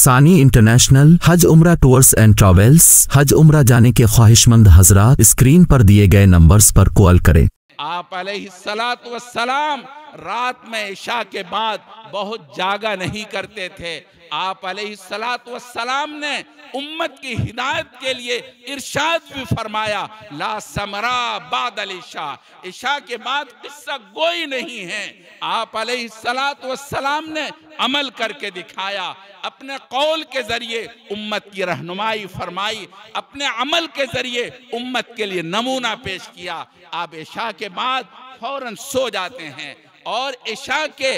सानी इंटरनेशनल हज उम्रा टूर्स एंड ट्रैवल्स। हज उम्रा जाने के ख्वाहिशमंद हजरात स्क्रीन पर दिए गए नंबर्स पर कॉल करें। आप अलैहिस्सलातु वस्सलाम रात में इशा के बाद बहुत जागा नहीं करते थे। आप अलैहिस्सलातु वस्सलाम ने उम्मत की हिदायत के लिए इरशाद भी फरमाया, ला समरा बादल इशा, इशा के बाद किस्सा गोई नहीं है। आप अलैहिस्सलातु वस्सलाम ने अमल करके दिखाया, अपने कौल के जरिए उम्मत की रहनुमाई फरमाई, अपने अमल के जरिए उम्मत के लिए नमूना पेश किया। आप इशा के बाद फौरन सो जाते हैं और इशा के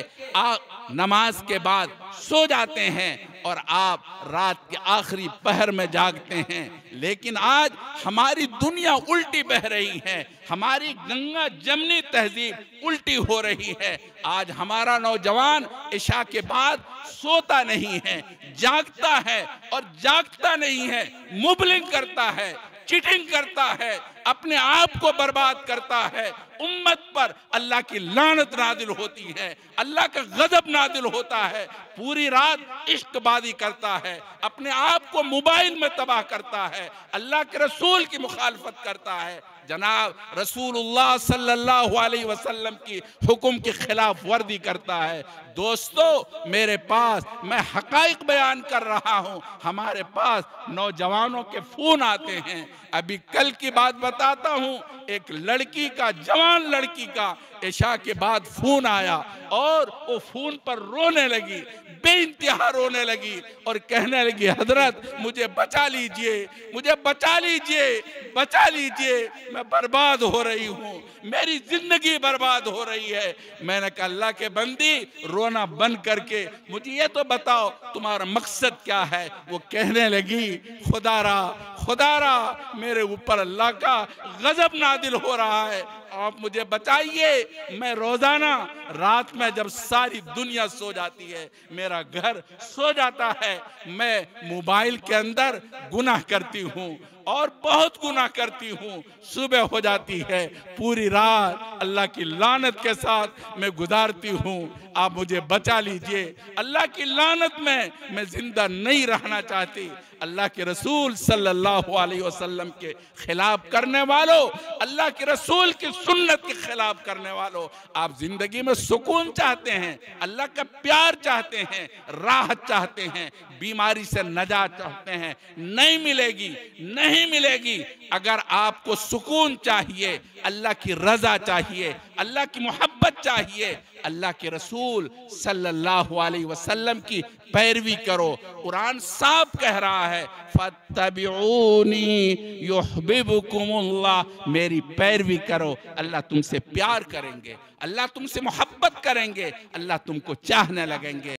नमाज के बाद सो जाते हैं और आप रात के आखिरी पहर में जागते हैं। लेकिन आज हमारी दुनिया उल्टी बह रही है, हमारी गंगा जमनी तहजीब उल्टी हो रही है। आज हमारा नौजवान इशा के बाद सोता नहीं है, जागता है और जागता नहीं है, मुबलिंग करता है, चीटिंग करता है, अपने आप को बर्बाद करता है। उम्मत पर अल्लाह की लानत नादिल होती है, अल्लाह का गजब नादिल होता है। पूरी रात इश्कबाजी करता है, अपने आप को मोबाइल में तबाह करता है, अल्लाह के रसूल की मुखालफत करता है। जनाब रसूलुल्लाह सल्लल्लाहु अलैहि वसल्लम की हुक्म की खिलाफ वर्दी करता है। दोस्तों, मेरे पास मैं हकाइक बयान कर रहा हूँ, हमारे पास नौजवानों के फोन आते हैं। अभी कल की बात बताता हूँ, एक लड़की का, जवान लड़की का इशा के बाद फोन आया और वो फोन पर रोने लगी, बेइंतहा रोने लगी और कहने लगी, हजरत मुझे बचा लीजिए, मुझे बचा लीजिए, बचा लीजिए, मैं बर्बाद हो रही हूँ, मेरी जिंदगी बर्बाद हो रही है। मैंने कहा, अल्लाह के बंदी, रोना बंद करके मुझे ये तो बताओ तुम्हारा मकसद क्या है। वो कहने लगी, खुदारा खुदारा, मेरे ऊपर अल्लाह का गजब नादिल हो रहा है, आप मुझे बचाइए। मैं रोजाना रात में जब सारी दुनिया सो जाती है, मेरा घर सो जाता है, मैं मोबाइल के अंदर गुनाह करती हूँ और बहुत गुनाह करती हूँ। सुबह हो जाती है, पूरी रात अल्लाह की लानत के साथ मैं गुजारती हूँ, आप मुझे बचा लीजिए। अल्लाह की लानत में मैं जिंदा नहीं रहना चाहती। अल्लाह के रसूल सल्लल्लाहु अलैहि वसल्लम के खिलाफ करने वालों, अल्लाह के रसूल की सुन्नत के खिलाफ करने वालों, आप जिंदगी में सुकून चाहते हैं, अल्लाह का प्यार चाहते हैं, राहत चाहते हैं, बीमारी से नजात चाहते हैं, नहीं मिलेगी, नहीं मिलेगी। अगर आपको सुकून चाहिए, अल्लाह की रजा चाहिए, अल्लाह की मोहब्बत चाहिए, अल्लाह के रसूल सल्लल्लाहु अलैहि वसल्लम की पैरवी करो। कुरान साफ कह रहा है, फत्तबिऊनी युहब्बुकुमुल्लाह, मेरी पैरवी करो, अल्लाह तुमसे प्यार करेंगे, अल्लाह तुमसे मोहब्बत करेंगे, अल्लाह तुमको चाहने लगेंगे।